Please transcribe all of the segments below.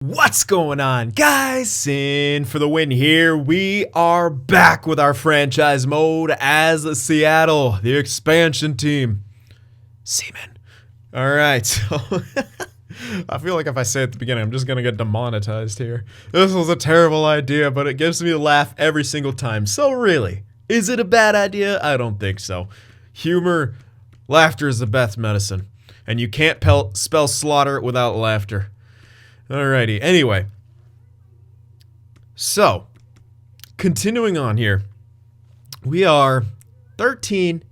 What's going on, guys? Cyn for the win here. We are back with our franchise mode as Seattle, the expansion team. Seamen. Alright, so I feel like if I say it at the beginning, I'm just gonna get demonetized here. This was a terrible idea, but it gives me a laugh every single time. So really, is it a bad idea? I don't think so. Humor, laughter is the best medicine. And you can't spell slaughter without laughter. Alrighty, anyway. So, continuing on here. We are 13,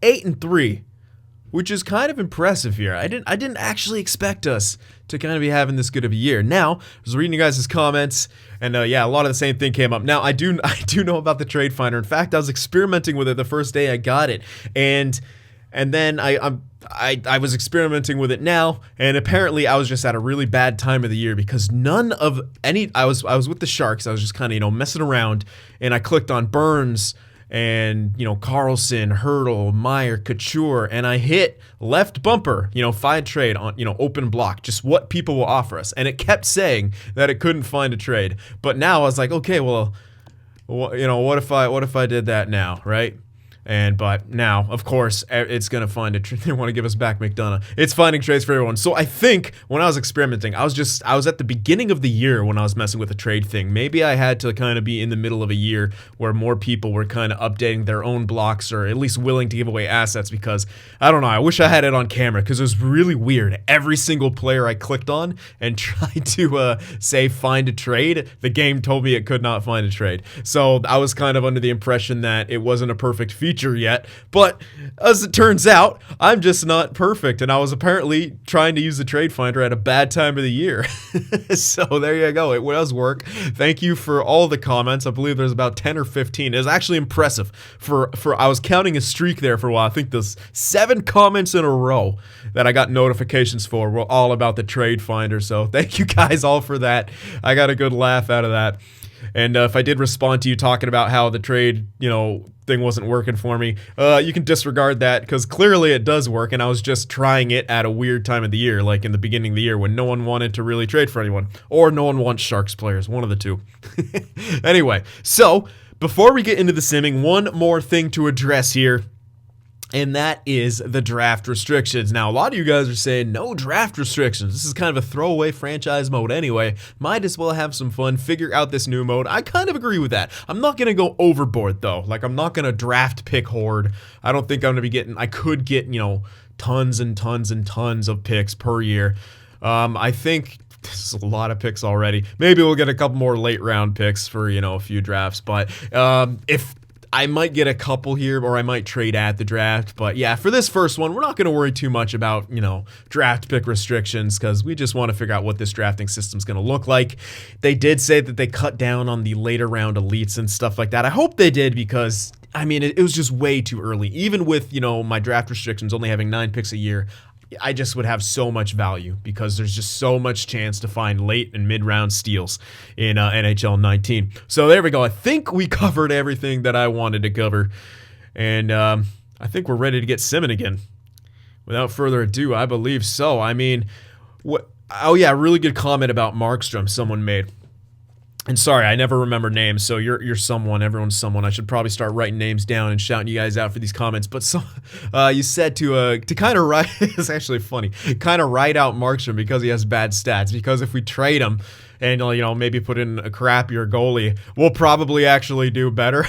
8, and 3, which is kind of impressive here. I didn't actually expect us to kind of be having this good of a year. Now, I was reading you guys' comments, and yeah, a lot of the same thing came up. Now, I do know about the Trade Finder. In fact, I was experimenting with it the first day I got it, and then I was experimenting with it now, and apparently I was just at a really bad time of the year because none of any I was with the Sharks. I was just kind of, messing around, and I clicked on Burns and, Carlson, Hurdle, Meyer, Couture, and I hit left bumper, find trade on, open block, just what people will offer us. And it kept saying that it couldn't find a trade. But now I was like, okay, well, what if I did that now, right? But now, of course, it's gonna find a trade. They want to give us back McDonough. It's finding trades for everyone. So I think when I was experimenting, I was at the beginning of the year when I was messing with the trade thing. Maybe I had to kind of be in the middle of a year where more people were kind of updating their own blocks or at least willing to give away assets because, I don't know, I wish I had it on camera because it was really weird. Every single player I clicked on and tried to say find a trade, the game told me it could not find a trade. So I was kind of under the impression that it wasn't a perfect feature yet, but as it turns out, I'm just not perfect, and I was apparently trying to use the Trade Finder at a bad time of the year. So there you go, it does work. Thank you for all the comments. I believe there's about 10 or 15. It was actually impressive. For I was counting a streak there for a while. I think there's 7 comments in a row that I got notifications for were all about the Trade Finder, so thank you guys all for that. I got a good laugh out of that. And if I did respond to you talking about how the trade, thing wasn't working for me, you can disregard that because clearly it does work, and I was just trying it at a weird time of the year, like in the beginning of the year when no one wanted to really trade for anyone, or no one wants Sharks players, one of the two. Anyway, so before we get into the simming, one more thing to address here. And that is the draft restrictions. Now, a lot of you guys are saying, no draft restrictions. This is kind of a throwaway franchise mode anyway. Might as well have some fun, figure out this new mode. I kind of agree with that. I'm not going to go overboard, though. Like, I'm not going to draft pick horde. I don't think I'm going to be getting, I could get, tons and tons and tons of picks per year. I think this is a lot of picks already. Maybe we'll get a couple more late round picks for, a few drafts. But if I might get a couple here, or I might trade at the draft. But yeah, for this first one, we're not going to worry too much about, draft pick restrictions because we just want to figure out what this drafting system's going to look like. They did say that they cut down on the later round elites and stuff like that. I hope they did because, it was just way too early. Even with, my draft restrictions only having 9 picks a year, I just would have so much value because there's just so much chance to find late and mid-round steals in NHL 19. So there we go. I think we covered everything that I wanted to cover, and I think we're ready to get simming again. Without further ado, I believe so. What? Oh yeah, really good comment about Markstrom someone made. And sorry, I never remember names, so you're someone, everyone's someone. I should probably start writing names down and shouting you guys out for these comments. But so, you said to kind of write, it's actually funny, kind of write out Markstrom because he has bad stats. Because if we trade him and, maybe put in a crappier goalie, we'll probably actually do better.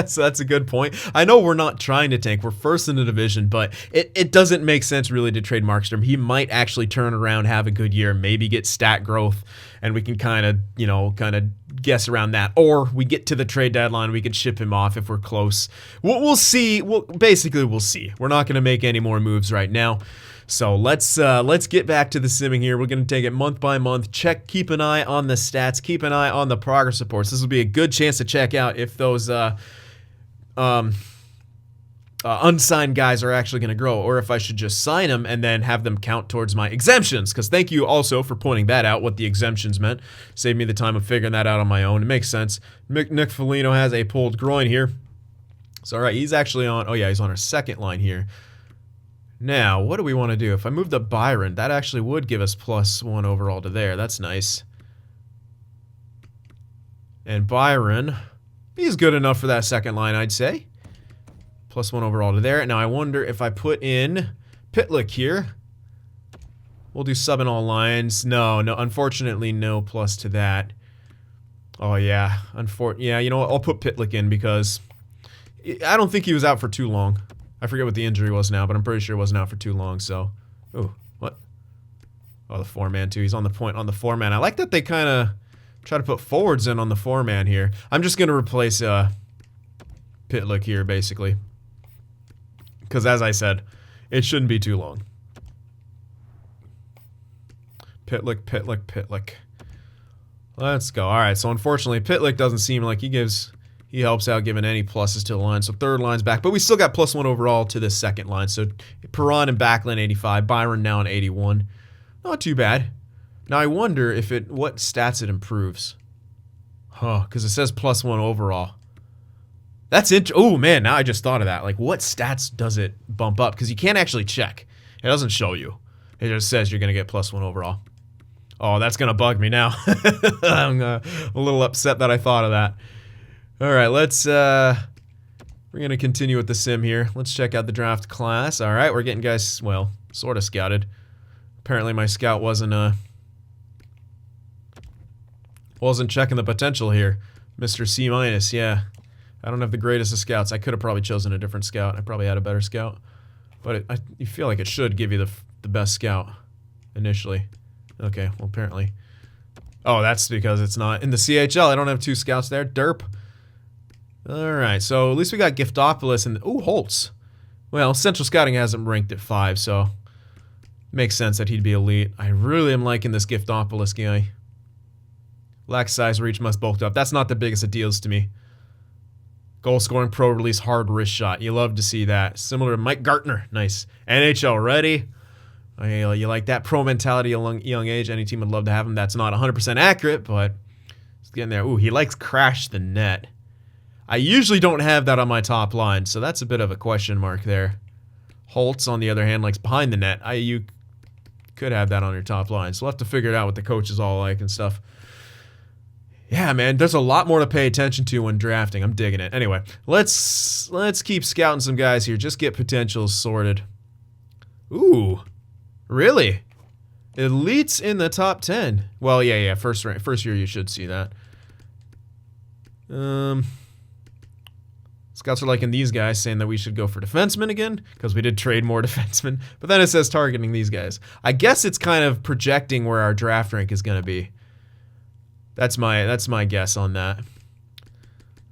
So that's a good point. I know we're not trying to tank. We're first in the division, but it doesn't make sense really to trade Markstrom. He might actually turn around, have a good year, maybe get stat growth, and we can kind of guess around that. Or we get to the trade deadline, we can ship him off if we're close. We'll see. We'll see. We're not going to make any more moves right now. So let's get back to the simming here. We're going to take it month by month. Keep an eye on the stats. Keep an eye on the progress reports. This will be a good chance to check out if those unsigned guys are actually going to grow, or if I should just sign them and then have them count towards my exemptions. Because thank you also for pointing that out, what the exemptions meant. Saved me the time of figuring that out on my own. It makes sense. Nick Foligno has a pulled groin here. So all right, he's actually on. Oh yeah, he's on our second line here. Now, what do we want to do? If I move the Byron, that actually would give us +1 overall to there. That's nice. And Byron, he's good enough for that second line, I'd say. +1 overall to there. Now, I wonder if I put in Pitlick here. We'll do sub in all lines. No, unfortunately, no plus to that. Oh, yeah. Yeah, you know what? I'll put Pitlick in because I don't think he was out for too long. I forget what the injury was now, but I'm pretty sure he wasn't out for too long, so. Ooh, what? Oh, the 4-man, too. He's on the point on the 4-man. I like that they kind of try to put forwards in on the 4-man here. I'm just going to replace Pitlick here, basically. Because, as I said, it shouldn't be too long. Pitlick. Let's go. All right, so unfortunately, Pitlick doesn't seem like he helps out giving any pluses to the line. So third line's back, but we still got +1 overall to this second line. So Perron and Backlund 85, Byron now an 81. Not too bad. Now I wonder if what stats it improves. Huh, because it says +1 overall. That's it. Oh man, now I just thought of that. Like, what stats does it bump up? Because you can't actually check. It doesn't show you. It just says you're gonna get +1 overall. Oh, that's gonna bug me now. I'm a little upset that I thought of that. All right, we're going to continue with the sim here. Let's check out the draft class. All right, we're getting guys, well, sort of scouted. Apparently my scout wasn't checking the potential here. Mr. C-, yeah. I don't have the greatest of scouts. I could have probably chosen a different scout. I probably had a better scout. But you feel like it should give you the best scout initially. Okay, well, apparently. Oh, that's because it's not in the CHL. I don't have 2 scouts there. Derp. Alright, so at least we got Giftopoulos and... Ooh, Holtz. Well, Central Scouting has him ranked at 5, so... Makes sense that he'd be elite. I really am liking this Giftopoulos guy. Lack size, reach, must bulked up. That's not the biggest of deals to me. Goal scoring, pro release, hard wrist shot. You love to see that. Similar to Mike Gartner. Nice. NHL ready. You like that pro mentality at a young age. Any team would love to have him. That's not 100% accurate, but... It's getting there. Ooh, he likes crash the net. I usually don't have that on my top line, so that's a bit of a question mark there. Holtz, on the other hand, likes behind the net. You could have that on your top line, so we'll have to figure it out what the coach is all like and stuff. Yeah, man, there's a lot more to pay attention to when drafting. I'm digging it. Anyway, let's keep scouting some guys here. Just get potentials sorted. Ooh, really? Elites in the top 10. Well, yeah. First year you should see that. Scouts are liking these guys, saying that we should go for defensemen again, because we did trade more defensemen. But then it says targeting these guys. I guess it's kind of projecting where our draft rank is going to be. That's my guess on that.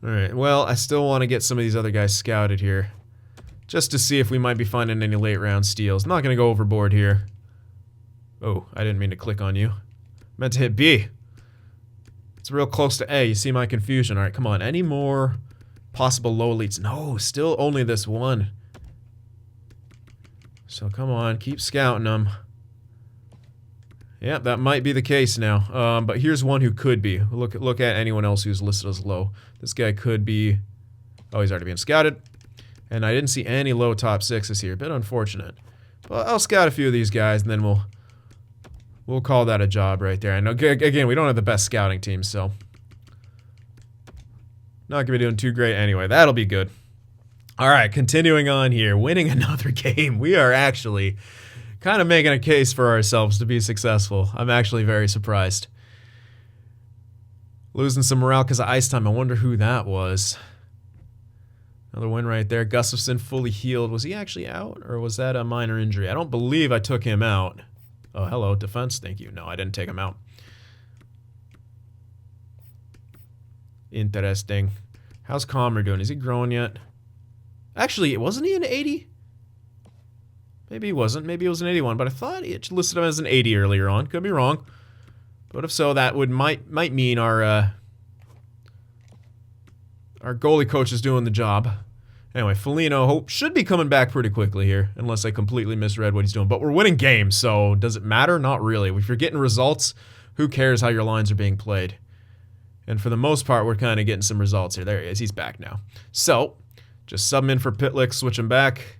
All right, well, I still want to get some of these other guys scouted here, just to see if we might be finding any late round steals. Not going to go overboard here. Oh, I didn't mean to click on you. Meant to hit B. It's real close to A. You see my confusion. All right, come on. Any more possible low elites? No, still only this one. So come on, keep scouting them. Yeah, that might be the case now. But here's one who could be. Look at anyone else who's listed as low. This guy could be... Oh, he's already being scouted. And I didn't see any low top 6s here. A bit unfortunate. But I'll scout a few of these guys, and then we'll call that a job right there. I know, again, we don't have the best scouting team, so... Not going to be doing too great anyway. That'll be good. All right, continuing on here. Winning another game. We are actually kind of making a case for ourselves to be successful. I'm actually very surprised. Losing some morale because of ice time. I wonder who that was. Another win right there. Gustafson fully healed. Was he actually out, or was that a minor injury? I don't believe I took him out. Oh, hello, defense. Thank you. No, I didn't take him out. Interesting. How's Commer doing? Is he growing yet? Actually, wasn't he an 80? Maybe he wasn't. Maybe he was an 81, but I thought it listed him as an 80 earlier on. Could be wrong. But if so, that might mean our goalie coach is doing the job. Anyway, Foligno should be coming back pretty quickly here, unless I completely misread what he's doing. But we're winning games, so does it matter? Not really. If you're getting results, who cares how your lines are being played? And for the most part, we're kind of getting some results here. There he is. He's back now. So, just sub him in for Pitlick, switch him back.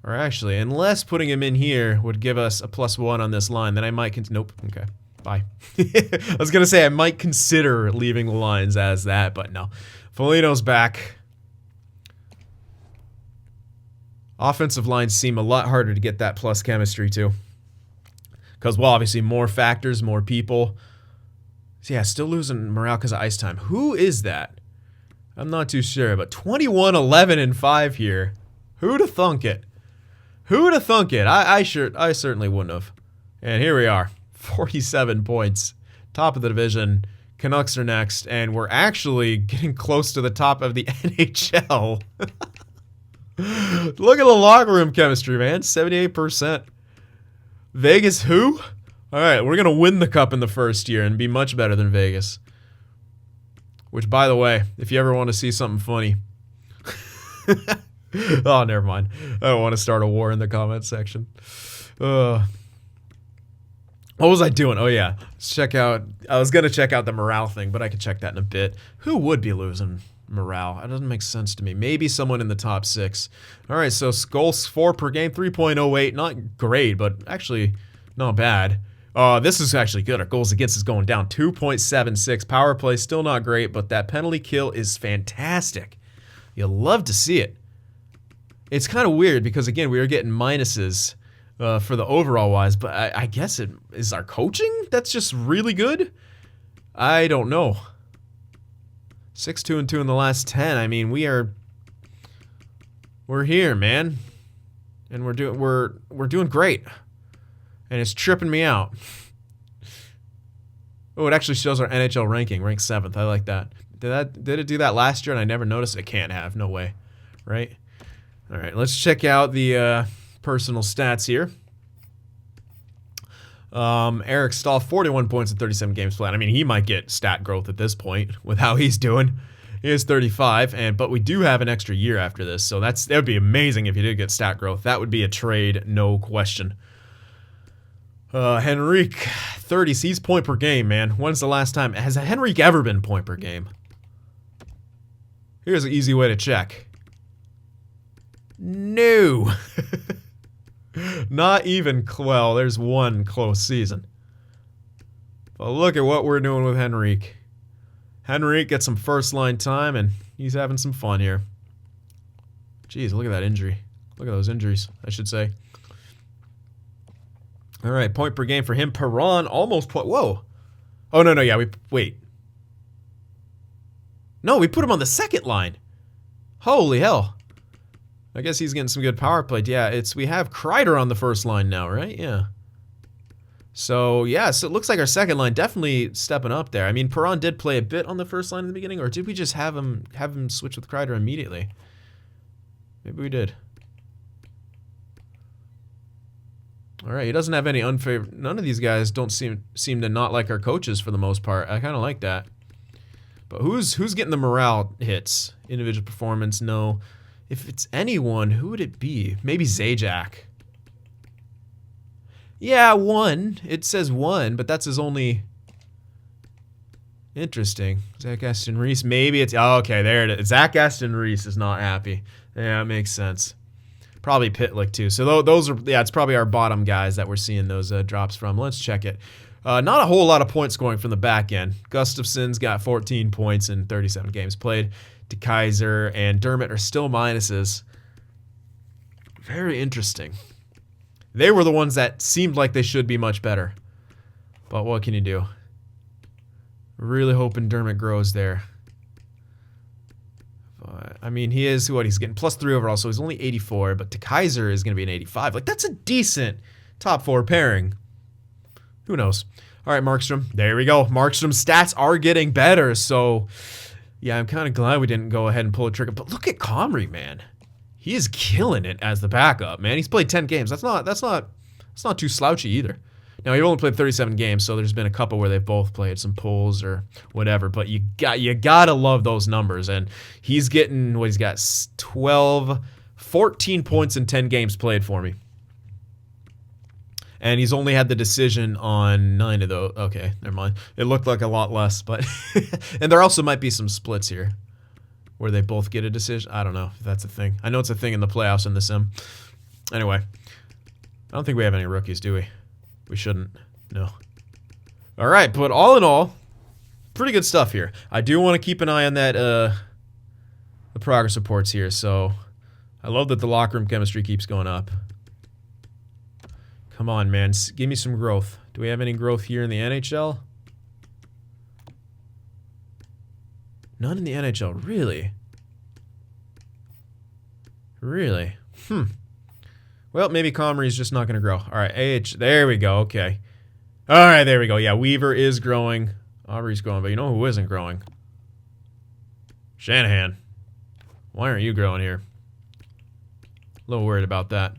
Or actually, unless putting him in here would give us a +1 on this line, then I might nope, okay. Bye. I was gonna say I might consider leaving the lines as that, but no. Foligno's back. Offensive lines seem a lot harder to get that plus chemistry to. Because, well, obviously more factors, more people. So yeah, still losing morale because of ice time. Who is that? I'm not too sure, but 21, 11, and 5 here. Who'd have thunk it? Who'd have thunk it? I certainly wouldn't have. And here we are. 47 points. Top of the division. Canucks are next, and we're actually getting close to the top of the NHL. Look at the locker room chemistry, man. 78%. Vegas who? Alright, we're going to win the cup in the first year and be much better than Vegas. Which, by the way, if you ever want to see something funny... oh, never mind. I don't want to start a war in the comment section. What was I doing? Oh, yeah. I was going to check out the morale thing, but I could check that in a bit. Who would be losing morale? That doesn't make sense to me. Maybe someone in the top 6. All right, so goals for per game, 3.08. Not great, but actually not bad. This is actually good. Our goals against is going down, 2.76. Power play, still not great, but that penalty kill is fantastic. You'll love to see it. It's kind of weird because, again, we are getting minuses for the overall wise, but I guess it is our coaching that's just really good. I don't know. 6-2-2 in the last 10. I mean, we're here, man, and we're doing great, and it's tripping me out. Oh, it actually shows our NHL ranking, ranked 7th. I like that. Did it do that last year and I never noticed? It can't have. No way, right? All right, let's check out the personal stats here. Eric Stahl, 41 points in 37 games played. I mean, he might get stat growth at this point with how he's doing. He is 35, but we do have an extra year after this, so that would be amazing if he did get stat growth. That would be a trade, no question. Henrique, 30. He's point per game, man. When's the last time? Has Henrique ever been point per game? Here's an easy way to check. No. Not even, well, there's one close season. But look at what we're doing with Henrique. Henrique gets some first line time, and he's having some fun here. Jeez, look at that injury. Look at those injuries, I should say. All right, point per game for him. Perron, almost point. Whoa. Oh, no, yeah, wait. No, we put him on the second line. Holy hell. I guess he's getting some good power play. Yeah, we have Kreider on the first line now, right? Yeah. So, yeah, so it looks like our second line definitely stepping up there. I mean, Perron did play a bit on the first line in the beginning, or did we just have him switch with Kreider immediately? Maybe we did. All right, he doesn't have any unfavorable. None of these guys don't seem to not like our coaches for the most part. I kind of like that. But who's getting the morale hits? Individual performance, no. If it's anyone, who would it be? Maybe Zajac. Yeah, 1. It says 1, but that's his only... Interesting. Zach Aston Reese. Maybe it's... Oh, okay, there it is. Zach Aston Reese is not happy. Yeah, it makes sense. Probably Pitlick, too. So those are... Yeah, it's probably our bottom guys that we're seeing those drops from. Let's check it. Not a whole lot of points scoring from the back end. Gustafson's got 14 points in 37 games played. DeKaiser and Dermott are still minuses. Very interesting. They were the ones that seemed like they should be much better. But what can you do? Really hoping Dermott grows there. But, I mean, he's getting +3 overall, so he's only 84, but DeKaiser is going to be an 85. Like, that's a decent top 4 pairing. Who knows? All right, Markstrom. There we go. Markstrom's stats are getting better, so... Yeah, I'm kind of glad we didn't go ahead and pull a trigger. But look at Comrie, man. He is killing it as the backup, man. He's played 10 games. That's not too slouchy either. Now, he only played 37 games, so there's been a couple where they've both played some pulls or whatever. But you gotta love those numbers. And he's getting, he's got 14 points in 10 games played for me. And he's only had the decision on 9 of those. Okay, never mind. It looked like a lot less, but... and there also might be some splits here where they both get a decision. I don't know if that's a thing. I know it's a thing in the playoffs in the sim. Anyway, I don't think we have any rookies, do we? We shouldn't. No. All right, but all in all, pretty good stuff here. I do want to keep an eye on that, the progress reports here. So I love that the locker room chemistry keeps going up. Come on, man. Give me some growth. Do we have any growth here in the NHL? None in the NHL, really? Really? Well, maybe Comrie's just not going to grow. All right, AH, there we go, okay. All right, there we go. Yeah, Weaver is growing. Aubrey's growing, but you know who isn't growing? Shanahan. Why aren't you growing here? A little worried about that.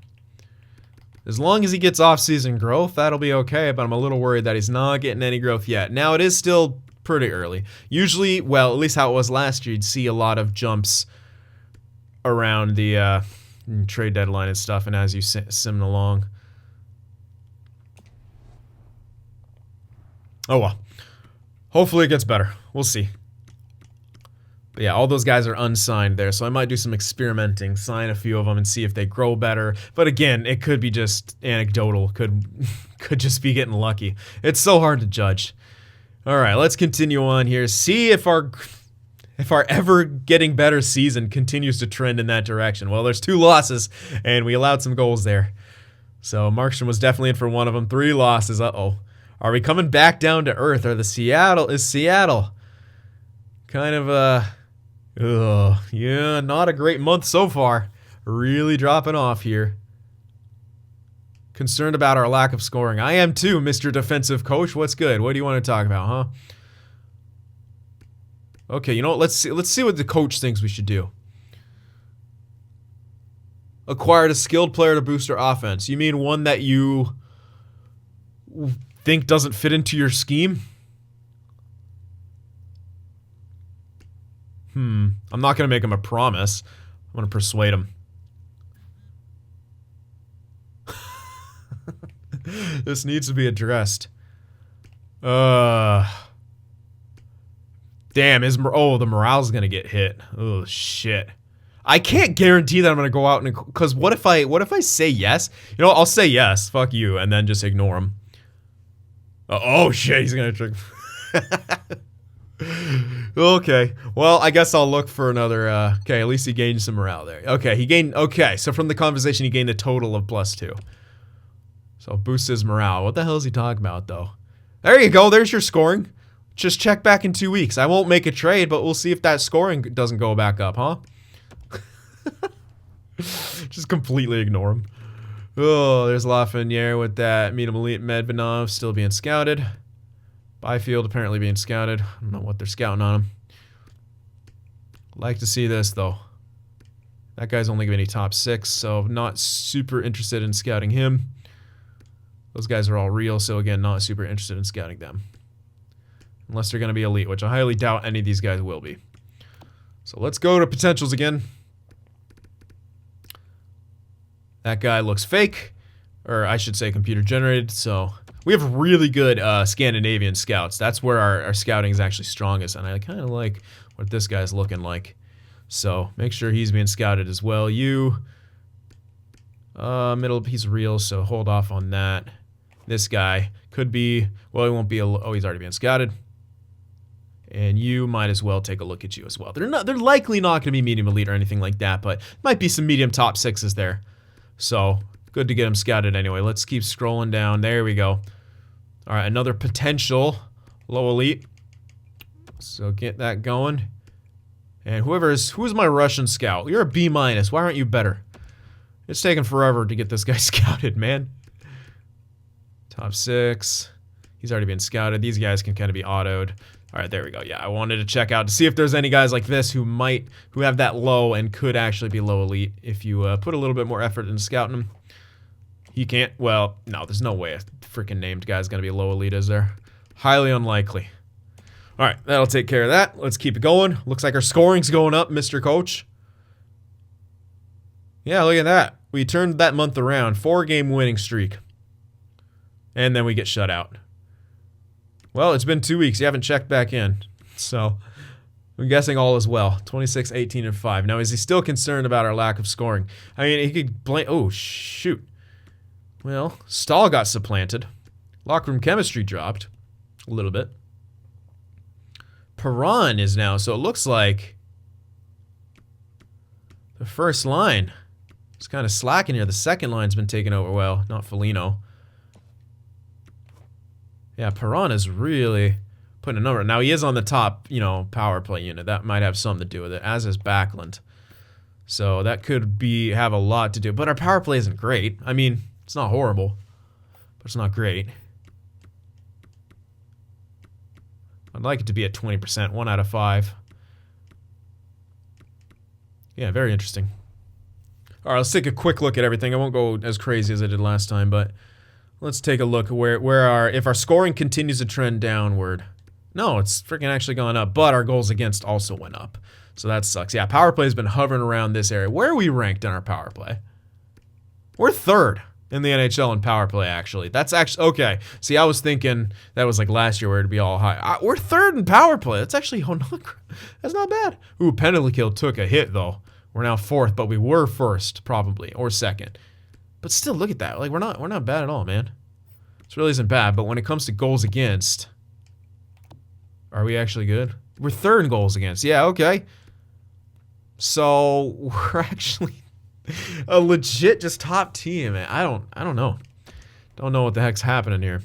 As long as he gets off-season growth, that'll be okay, but I'm a little worried that he's not getting any growth yet. Now, it is still pretty early. Usually, well, at least how it was last year, you'd see a lot of jumps around the trade deadline and stuff, and as you sim along. Oh well. Hopefully it gets better. We'll see. But yeah, all those guys are unsigned there, so I might do some experimenting, sign a few of them and see if they grow better. But again, it could be just anecdotal. Could just be getting lucky. It's so hard to judge. All right, let's continue on here. See if our ever getting better season continues to trend in that direction. Well, there's 2 losses, and we allowed some goals there. So Markstrom was definitely in for one of them. 3 losses. Uh-oh. Are we coming back down to earth? Or is Seattle kind of yeah, not a great month so far. Really dropping off here. Concerned about our lack of scoring. I am too, Mr. Defensive Coach. What's good? What do you want to talk about, huh? Okay, you know what? Let's see what the coach thinks we should do. Acquired a skilled player to boost our offense. You mean one that you think doesn't fit into your scheme? I'm not going to make him a promise. I'm going to persuade him. This needs to be addressed. Damn, the morale's going to get hit. Oh, shit. I can't guarantee that I'm going to go out and... Because what if I say yes? You know, I'll say yes. Fuck you. And then just ignore him. Oh, shit. He's going to trick... Okay. Well, I guess I'll look for another... okay, at least he gained some morale there. Okay, he gained... Okay, so from the conversation, he gained a total of +2. So boost his morale. What the hell is he talking about, though? There you go. There's your scoring. Just check back in 2 weeks. I won't make a trade, but we'll see if that scoring doesn't go back up, huh? Just completely ignore him. Oh, there's Lafreniere with that. Meet him elite. Medvedov still being scouted. Byfield apparently being scouted. I don't know what they're scouting on him. Like to see this, though. That guy's only giving me top 6, so not super interested in scouting him. Those guys are all real, so again, not super interested in scouting them. Unless they're going to be elite, which I highly doubt any of these guys will be. So let's go to potentials again. That guy looks fake. Or I should say computer generated, so... We have really good Scandinavian scouts. That's where our scouting is actually strongest, and I kind of like what this guy's looking like. So make sure he's being scouted as well. Middle, he's real, so hold off on that. This guy could be, well, he won't be, oh, he's already being scouted. And you might as well take a look at you as well. They're likely not going to be medium elite or anything like that, but might be some medium top 6s there. So good to get him scouted anyway. Let's keep scrolling down. There we go. All right, another potential low elite. So get that going. And who's my Russian scout? You're a B-. Why aren't you better? It's taking forever to get this guy scouted, man. Top 6. He's already been scouted. These guys can kind of be autoed. All right, there we go. Yeah, I wanted to check out to see if there's any guys like this who have that low and could actually be low elite if you put a little bit more effort into scouting them. He can't. Well, no, there's no way a freaking named guy's going to be low elite, is there? Highly unlikely. All right, that'll take care of that. Let's keep it going. Looks like our scoring's going up, Mr. Coach. Yeah, look at that. We turned that month around. 4-game winning streak. And then we get shut out. Well, it's been 2 weeks. You haven't checked back in. So, I'm guessing all is well. 26, 18, and 5. Now, is he still concerned about our lack of scoring? I mean, he could blame... Oh, shoot. Well, Stahl got supplanted. Locker room chemistry dropped a little bit. Perron is now, so it looks like the first line is kind of slacking here. The second line's been taken over. Well, not Foligno. Yeah, Perron is really putting a number. Now, he is on the top, you know, power play unit. That might have something to do with it, as is Backlund. So that could have a lot to do. But our power play isn't great. I mean, it's not horrible, but it's not great. I'd like it to be at 20%, 1 out of 5. Yeah, very interesting. All right, let's take a quick look at everything. I won't go as crazy as I did last time, but let's take a look at if our scoring continues to trend downward. No, it's freaking actually gone up, but our goals against also went up. So that sucks. Yeah, power play has been hovering around this area. Where are we ranked in our power play? We're 3rd in the NHL in power play, actually. That's actually... Okay. See, I was thinking that was like last year where it'd be all high. We're 3rd in power play. That's actually... that's not bad. Ooh, penalty kill took a hit, though. We're now 4th, but we were 1st, probably, or 2nd. But still, look at that. Like, we're not bad at all, man. This really isn't bad, but when it comes to goals against... Are we actually good? We're 3rd in goals against. Yeah, okay. So, we're actually... a legit just top team, man. I don't know. Don't know what the heck's happening here.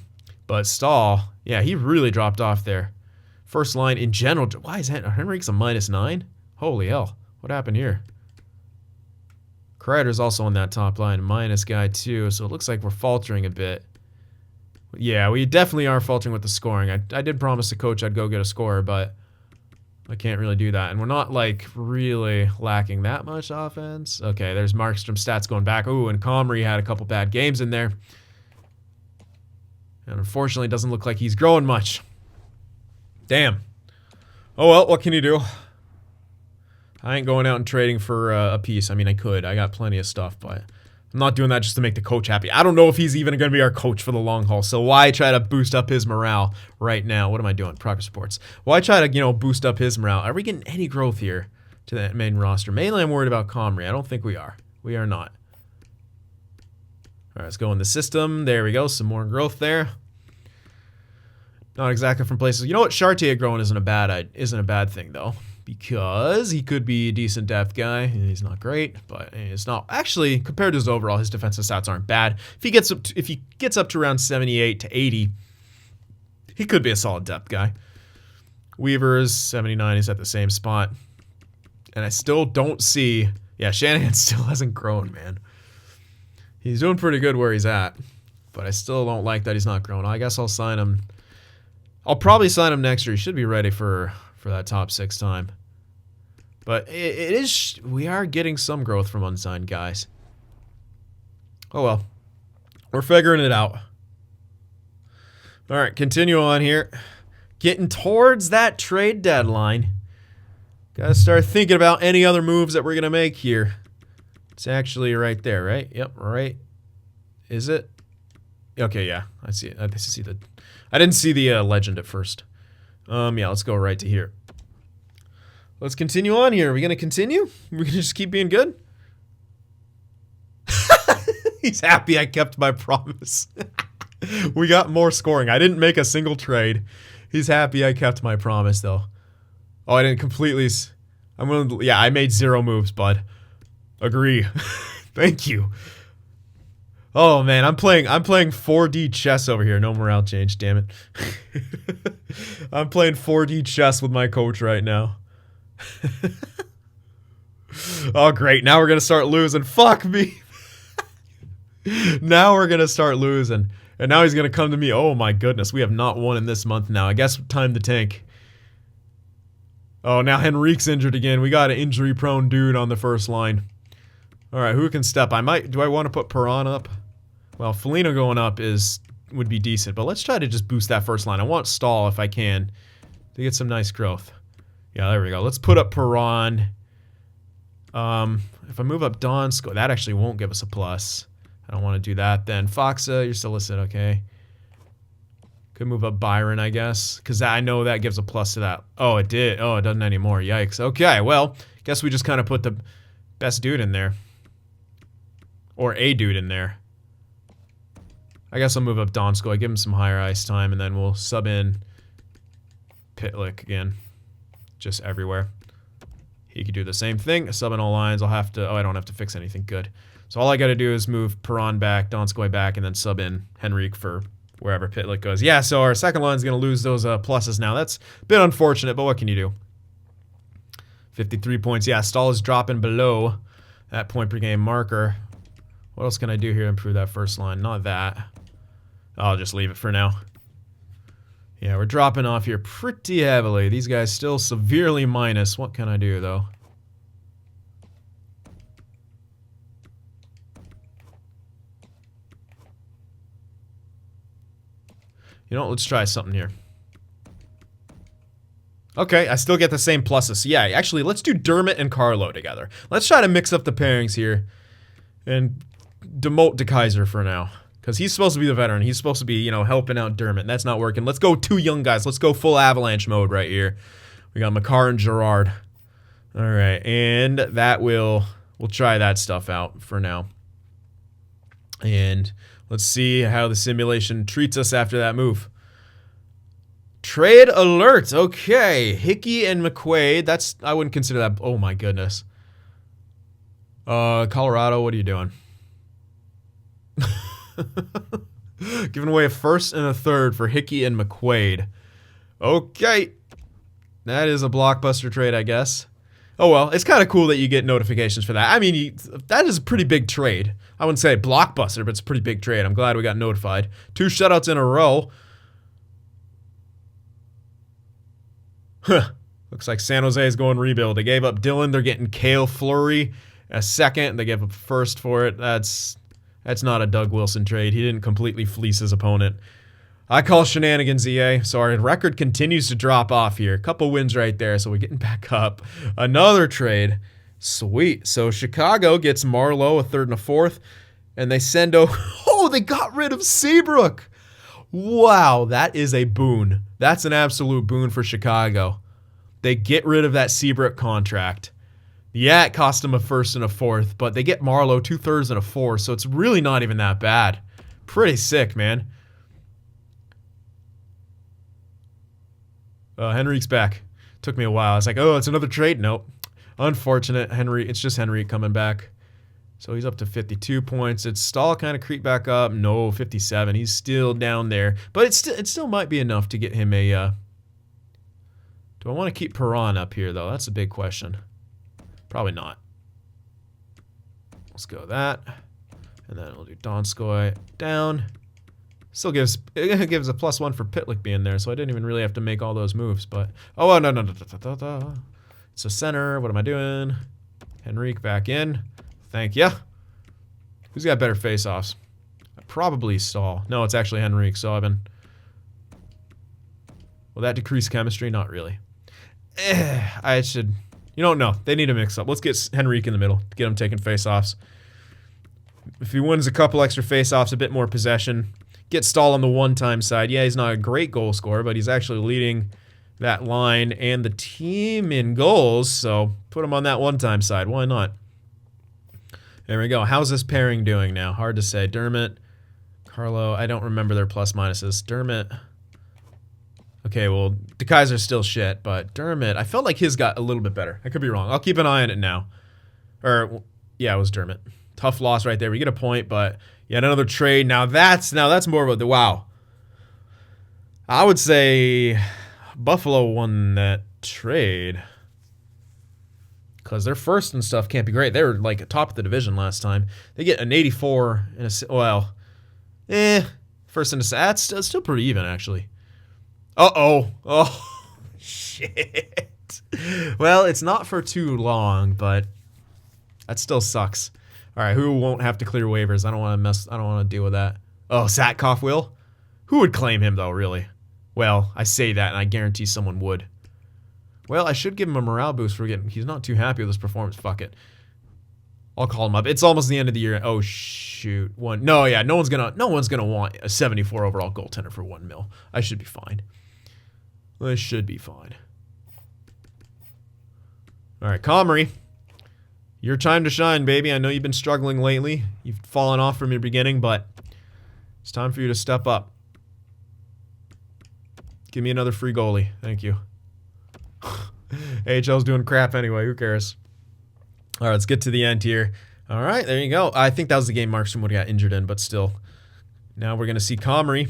But Stahl, yeah, he really dropped off there. First line in general. Why is Henrik's a -9? Holy hell. What happened here? Kreider's also on that top line, minus guy too, so it looks like we're faltering a bit. Yeah, we definitely are faltering with the scoring. I did promise the coach I'd go get a scorer, but I can't really do that. And we're not, like, really lacking that much offense. Okay, there's Markstrom's stats going back. Ooh, and Comrie had a couple bad games in there. And unfortunately, it doesn't look like he's growing much. Damn. Oh, well, what can you do? I ain't going out and trading for a piece. I mean, I could. I got plenty of stuff, but I'm not doing that just to make the coach happy. I don't know if he's even going to be our coach for the long haul, so why try to boost up his morale right now? What am I doing? Progress reports. Why try to, you know, boost up his morale? Are we getting any growth here to that main roster? Mainly I'm worried about Comrie. I don't think we are. We are not. All right, let's go in the system. There we go. Some more growth there. Not exactly from places. You know what? Chartier growing isn't a bad thing, though, because he could be a decent depth guy. He's not great, but it's not actually compared to his overall. His defensive stats aren't bad. If he gets up to around 78 to 80, he could be a solid depth guy. Weaver's 79. He's at the same spot, and I still don't see. Yeah, Shanahan still hasn't grown, man. He's doing pretty good where he's at, but I still don't like that he's not grown. I guess I'll sign him. I'll probably sign him next year. He should be ready for that top 6 time. But we are getting some growth from unsigned guys. Oh well. We're figuring it out. All right, continue on here. Getting towards that trade deadline. Gotta start thinking about any other moves that we're gonna make here. It's actually right there, right? Yep, right. Is it? Okay, yeah, I see it. I didn't see the legend at first. Yeah, let's go right to here. Let's continue on here. Are we gonna continue? We're gonna just keep being good? He's happy I kept my promise. We got more scoring. I didn't make a single trade. He's happy I kept my promise, though. Oh, I didn't completely... Yeah, I made 0 moves, bud. Agree. Thank you. Oh, man, I'm playing 4D chess over here. No morale change, damn it. I'm playing 4D chess with my coach right now. Oh, great. Now we're going to start losing. Fuck me. Now we're going to start losing. And now he's going to come to me. Oh, my goodness. We have not won in this month now. I guess time to tank. Oh, now Henrique's injured again. We got an injury-prone dude on the first line. All right, who can step? Do I want to put Perron up? Well, Foligno going up would be decent, but let's try to just boost that first line. I want Stahl if I can to get some nice growth. Yeah, there we go. Let's put up Perron. If I move up Donsko, that actually won't give us a plus. I don't want to do that then. Foxa, you're still listed, okay. Could move up Byron, I guess, because I know that gives a plus to that. Oh, it did. Oh, it doesn't anymore. Yikes. Okay, well, guess we just kind of put the best dude in there. Or a dude in there. I guess I'll move up Donskoy, give him some higher ice time, and then we'll sub in Pitlick again. Just everywhere. He could do the same thing. Sub in all lines. I'll have to... Oh, I don't have to fix anything. Good. So all I got to do is move Perron back, Donskoy back, and then sub in Henrique for wherever Pitlick goes. Yeah, so our second line's going to lose those pluses now. That's a bit unfortunate, but what can you do? 53 points. Yeah, Stahl is dropping below that point per game marker. What else can I do here to improve that first line? Not that. I'll just leave it for now. Yeah, we're dropping off here pretty heavily. These guys still severely minus. What can I do, though? You know what? Let's try something here. Okay, I still get the same pluses. So yeah, actually, let's do Dermott and Carlo together. Let's try to mix up the pairings here and demote De Keyser for now. Because he's supposed to be the veteran. He's supposed to be, you know, helping out Dermott. That's not working. Let's go two young guys. Let's go full Avalanche mode right here. We got Makar and Gerard. All right, and that we'll try that stuff out for now. And let's see how the simulation treats us after that move. Trade alert. Okay, Hickey and McQuaid. That's, I wouldn't consider that. Oh my goodness. Colorado, what are you doing? Giving away a first and a third for Hickey and McQuaid. Okay. That is a blockbuster trade, I guess. Oh well, it's kind of cool that you get notifications for that. I mean, that is a pretty big trade. I wouldn't say blockbuster, but it's a pretty big trade. I'm glad we got notified. 2 shutouts in a row. Huh. Looks like San Jose is going rebuild. They gave up Dylan. They're getting Cale Fleury a second. They gave up a first for it. That's not a Doug Wilson trade. He didn't completely fleece his opponent. I call shenanigans, EA. So our record continues to drop off here. A couple wins right there, so we're getting back up. Another trade. Sweet. So Chicago gets Marlowe, a third and a fourth, and they send over... Oh, they got rid of Seabrook. Wow, that is a boon. That's an absolute boon for Chicago. They get rid of that Seabrook contract. Yeah, it cost them a first and a fourth, but they get Marlowe 2/3 and a fourth, so it's really not even that bad. Pretty sick, man. Henrique's back. Took me a while. I was like, oh, it's another trade. Nope. Unfortunate. It's just Henrique coming back. So he's up to 52 points. It's Stahl kind of creep back up. No, 57. He's still down there. But it still might be enough to get him a... Do I want to keep Perron up here, though? That's a big question. Probably not. Let's go that. And then we'll do Donskoy down. Still gives a +1 for Pitlick being there, so I didn't even really have to make all those moves. But oh no. It's a center. What am I doing? Henrique back in. Thank ya. Who's got better face-offs? Probably Stahl. No, it's actually Henrique. So I've been. Will that decrease chemistry? Not really. I should. You don't know. They need to mix up. Let's get Henrique in the middle. Get him taking face-offs. If he wins a couple extra face-offs, a bit more possession. Get Stahl on the one-time side. Yeah, he's not a great goal scorer, but he's actually leading that line and the team in goals. So put him on that one-time side. Why not? There we go. How's this pairing doing now? Hard to say. Dermott, Carlo. I don't remember their plus-minuses. Dermott. Okay, well, De Keyser's still shit, but Dermott, I felt like his got a little bit better. I could be wrong. I'll keep an eye on it now. Or, yeah, it was Dermott. Tough loss right there. We get a point, but yet another trade. Now that's more about the wow. I would say Buffalo won that trade because their first and stuff can't be great. They were like top of the division last time. They get an 84 and first and a that's still pretty even actually. Oh shit. Well, it's not for too long, but that still sucks. All right, who won't have to clear waivers? I don't want to deal with that. Oh, Zatkoff will? Who would claim him though, really? Well, I say that and I guarantee someone would. Well, I should give him a morale boost for getting... He's not too happy with his performance. Fuck it. I'll call him up. It's almost the end of the year. Oh shoot. No, yeah, no one's gonna want a 74 overall goaltender for 1 mil. I should be fine. I should be fine. All right, Comrie. Your time to shine, baby. I know you've been struggling lately. You've fallen off from your beginning, but it's time for you to step up. Give me another free goalie. Thank you. AHL's doing crap anyway. Who cares? All right, let's get to the end here. All right, there you go. I think that was the game Markstrom would have got injured in, but still. Now we're going to see Comrie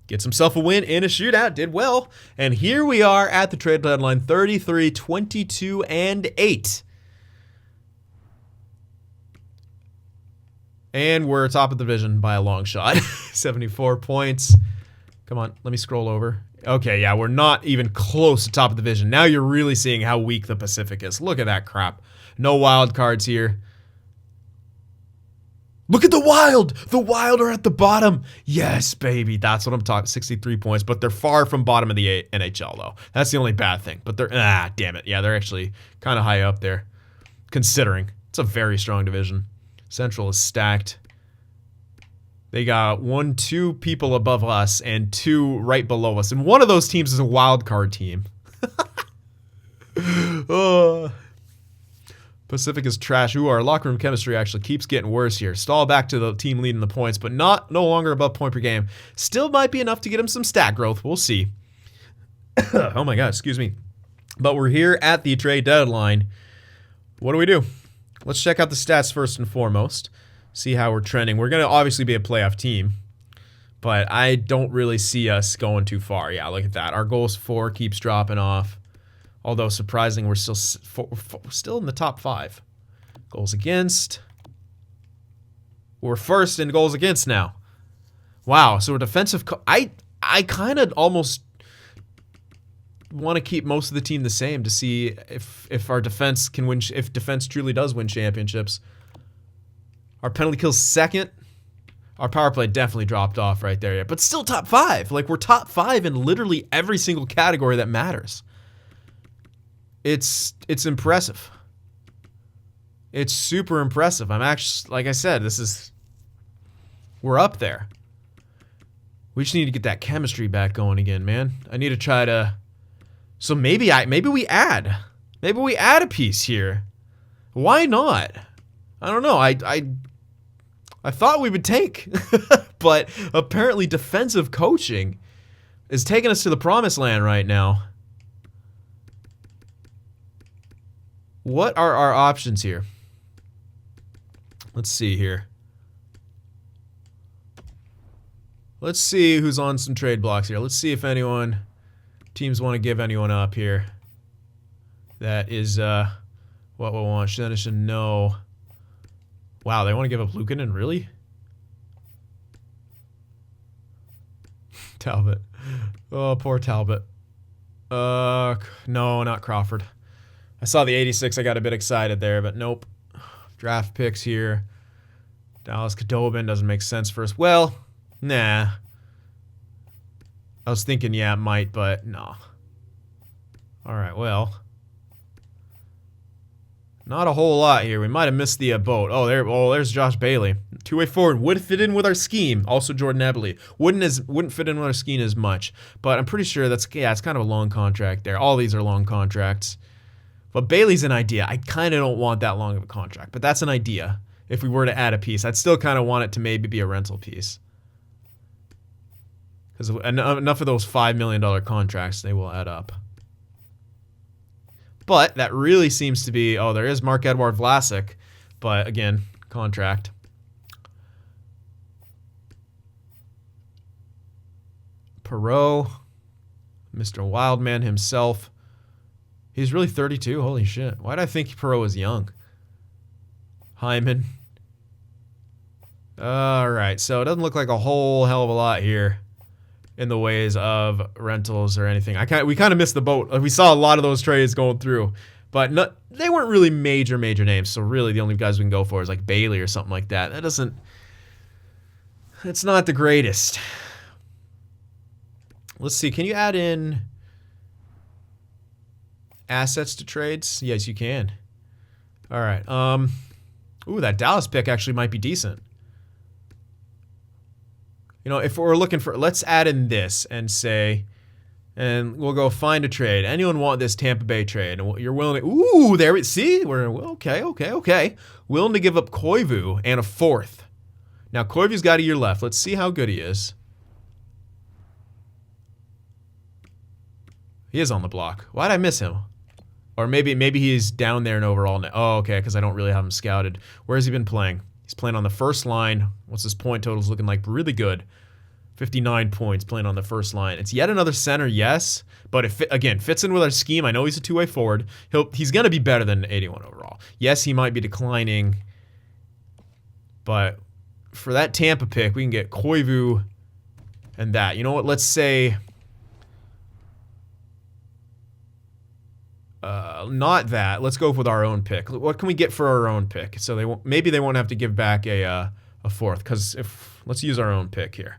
gets himself a win in a shootout. Did well. And here we are at the trade deadline, 33, 22, and 8. And we're top of the division by a long shot. 74 points. Come on, let me scroll over. Okay, yeah, we're not even close to top of the division. Now you're really seeing how weak the Pacific is. Look at that crap. No wild cards here. Look at the Wild! The Wild are at the bottom. Yes, baby. That's what I'm talking. 63 points, but they're far from bottom of the NHL, though. That's the only bad thing. But they're, damn it. Yeah, they're actually kind of high up there, considering. It's a very strong division. Central is stacked. They got 2 people above us and 2 right below us. And one of those teams is a wild card team. Pacific is trash. Ooh, our locker room chemistry actually keeps getting worse here. Stall back to the team leading the points, but no longer above point per game. Still might be enough to get him some stat growth. We'll see. Oh my God, excuse me. But we're here at the trade deadline. What do? Let's check out the stats first and foremost. See how we're trending. We're going to obviously be a playoff team, but I don't really see us going too far. Yeah, look at that. Our goals for keeps dropping off. Although surprising, we're still in the top 5. Goals against. We're first in goals against now. Wow, so we're defensive. I kind of almost want to keep most of the team the same to see if our defense can win. If defense truly does win championships. Our penalty kill's second. Our power play definitely dropped off right there, but still top 5. Like, we're top 5 in literally every single category that matters. It's impressive. It's super impressive. I'm actually, like I said, we're up there. We just need to get that chemistry back going again, man. I need to try to. So maybe we add a piece here. Why not? I don't know. I thought we would take, but apparently defensive coaching is taking us to the promised land right now. What are our options here? Let's see here. Let's see who's on some trade blocks here. Let's see if teams want to give anyone up here. That is what we want. Shenishin, no. Wow, they want to give up Luukkonen, really? Talbot. Oh, poor Talbot. No, not Crawford. I saw the 86, I got a bit excited there, but nope. Draft picks here. Dallas Khudobin doesn't make sense for us. Well, nah. I was thinking, yeah, it might, but no. Alright, well. Not a whole lot here. We might have missed the boat. There's Josh Bailey. Two-way forward. Would fit in with our scheme. Also Jordan Eberle. Wouldn't fit in with our scheme as much. But I'm pretty sure it's kind of a long contract there. All these are long contracts. But Bailey's an idea. I kind of don't want that long of a contract. But that's an idea. If we were to add a piece, I'd still kind of want it to maybe be a rental piece. Because enough of those $5 million contracts, they will add up. But that really seems to be, there is Marc-Edouard Vlasic, but again, contract. Perreault, Mr. Wildman himself. He's really 32, holy shit. Why did I think Perreault was young? Hyman. Alright, so it doesn't look like a whole hell of a lot here in the ways of rentals or anything. We kind of missed the boat. We saw a lot of those trades going through, but they weren't really major names. So really, the only guys we can go for is like Bailey or something like that. It's not the greatest. Let's see. Can you add in assets to trades? Yes, you can. All right. Ooh, that Dallas pick actually might be decent. You know, if we're looking for, let's add in this and say, and we'll go find a trade. Anyone want this Tampa Bay trade? And you're willing to, ooh, there we see. We're okay. Willing to give up Koivu and a 4th. Now, Koivu's got a year left. Let's see how good he is. He is on the block. Why'd I miss him? Or maybe he's down there in overall net. Oh, okay, because I don't really have him scouted. Where has he been playing? He's playing on the first line. What's his point totals looking like? Really good. 59 points playing on the first line. It's yet another center, yes. But it, again, fits in with our scheme. I know he's a two-way forward. He's going to be better than 81 overall. Yes, he might be declining. But for that Tampa pick, we can get Koivu and that. You know what? Let's say... not that. Let's go with our own pick. What can we get for our own pick? So maybe they won't have to give back a 4th. Because let's use our own pick here.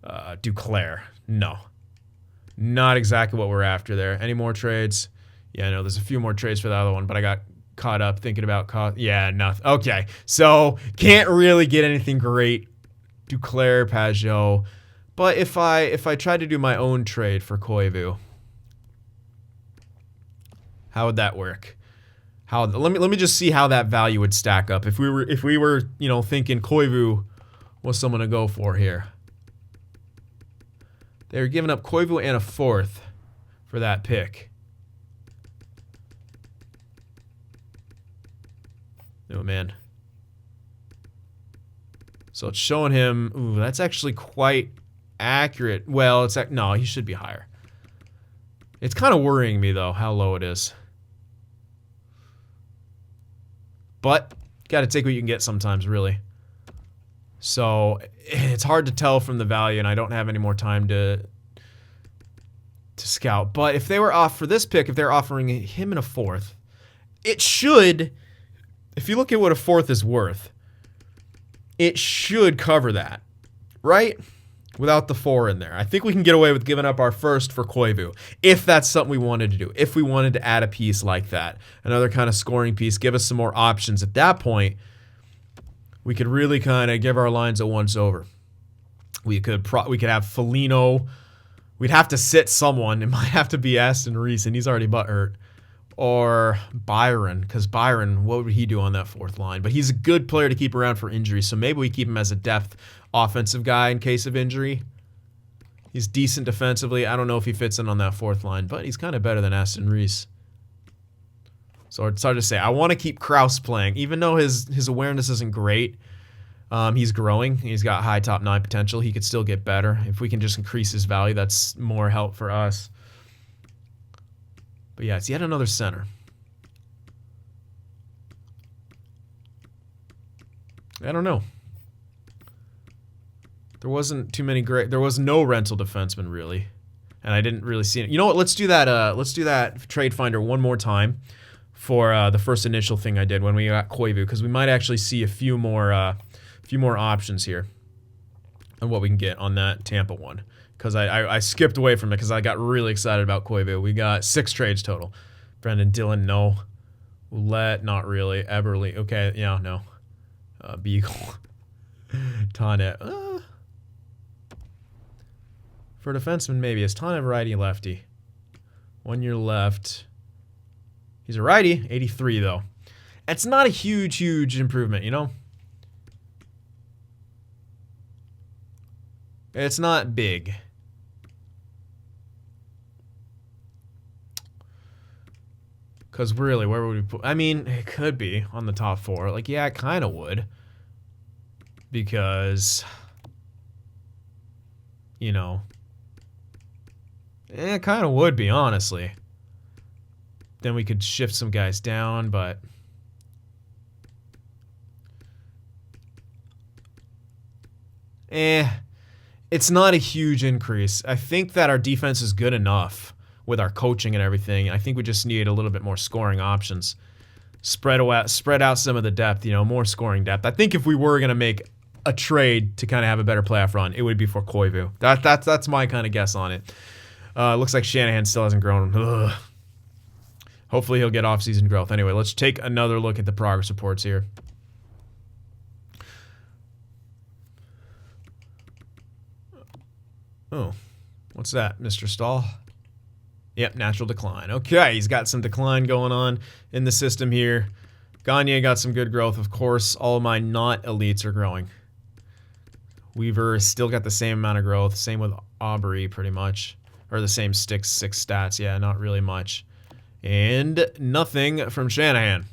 Duclair. No. Not exactly what we're after there. Any more trades? Yeah, no, there's a few more trades for the other one, but I got caught up thinking about cost. Yeah, nothing. Okay, so can't really get anything great. Duclair, Pajot. But if I tried to do my own trade for Koivu, how would that work? Let me just see how that value would stack up. If we were you know, thinking Koivu was someone to go for here. They were giving up Koivu and a 4th for that pick. Oh, man. So it's showing him... Ooh, that's actually quite accurate. Well, it's... No, he should be higher. It's kind of worrying me, though, how low it is. But, got to take what you can get sometimes, really. So, it's hard to tell from the value, and I don't have any more time to scout. But if they were off for this pick, if they're offering him in a 4th, it should, if you look at what a 4th is worth, it should cover that, right? Without the 4 in there. I think we can get away with giving up our 1st for Koivu, if that's something we wanted to do, if we wanted to add a piece like that. Another kind of scoring piece, give us some more options. At that point, we could really kind of give our lines a once-over. We could have Foligno. We'd have to sit someone. It might have to be Aston Reese, and he's already butthurt. Or Byron, because Byron, what would he do on that 4th line? But he's a good player to keep around for injury, so maybe we keep him as a depth offensive guy in case of injury. He's decent defensively. I don't know if he fits in on that 4th line, but he's kind of better than Aston Reese. So it's hard to say. I want to keep Krause playing, even though his awareness isn't great. He's growing. He's got high top 9 potential. He could still get better. If we can just increase his value, that's more help for us. But yeah, it's yet another center. I don't know. There wasn't too many great. There was no rental defenseman really, and I didn't really see it. You know what? Let's do that. Let's do that trade finder one more time for the first initial thing I did when we got Koivu, because we might actually see a few more options here on what we can get on that Tampa one. Because I skipped away from it because I got really excited about Koivu. We got 6 trades total. Brendan Dillon, no. Ouellette, not really. Eberle, okay, yeah, no. Beagle. Tanev. For defenseman, maybe. Is Tanev righty, lefty? 1 year left. He's a righty. 83, though. It's not a huge improvement, you know? It's not big. Because really, where would we put... I mean, it could be on the top 4. Like, yeah, it kind of would. Because... You know... it kind of would be, honestly. Then we could shift some guys down, but... It's not a huge increase. I think that our defense is good enough with our coaching and everything. I think we just need a little bit more scoring options. Spread out some of the depth, you know, more scoring depth. I think if we were going to make a trade to kind of have a better playoff run, it would be for Koivu. That's my kind of guess on it. Looks like Shanahan still hasn't grown. Ugh. Hopefully he'll get off-season growth. Anyway, let's take another look at the progress reports here. Oh, what's that, Mr. Stahl? Yep, natural decline. Okay, he's got some decline going on in the system here. Gagne got some good growth. Of course, all of my not elites are growing. Weaver still got the same amount of growth. Same with Aubrey, pretty much. Or the same 6 stats. Yeah, not really much. And nothing from Shanahan.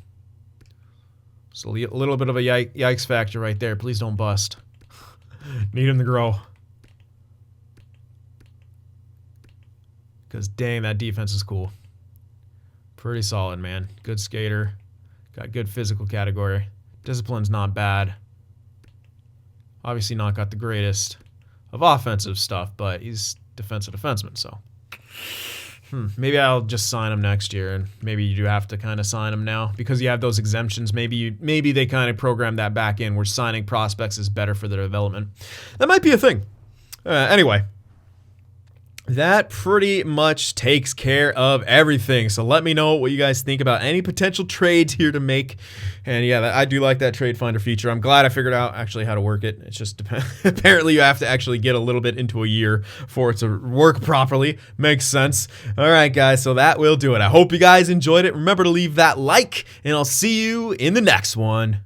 So a little bit of a yikes factor right there. Please don't bust. Need him to grow. Because dang, that defense is cool. Pretty solid, man. Good skater. Got good physical category. Discipline's not bad. Obviously not got the greatest of offensive stuff, but he's defensive defenseman, so. Maybe I'll just sign him next year, and maybe you do have to kind of sign him now because you have those exemptions. Maybe they kind of program that back in where signing prospects is better for their development. That might be a thing. Anyway, that pretty much takes care of everything. So let me know what you guys think about any potential trades here to make. And yeah, I do like that trade finder feature. I'm glad I figured out actually how to work it. It's just apparently you have to actually get a little bit into a year for it to work properly. Makes sense. All right, guys. So that will do it. I hope you guys enjoyed it. Remember to leave that like, and I'll see you in the next one.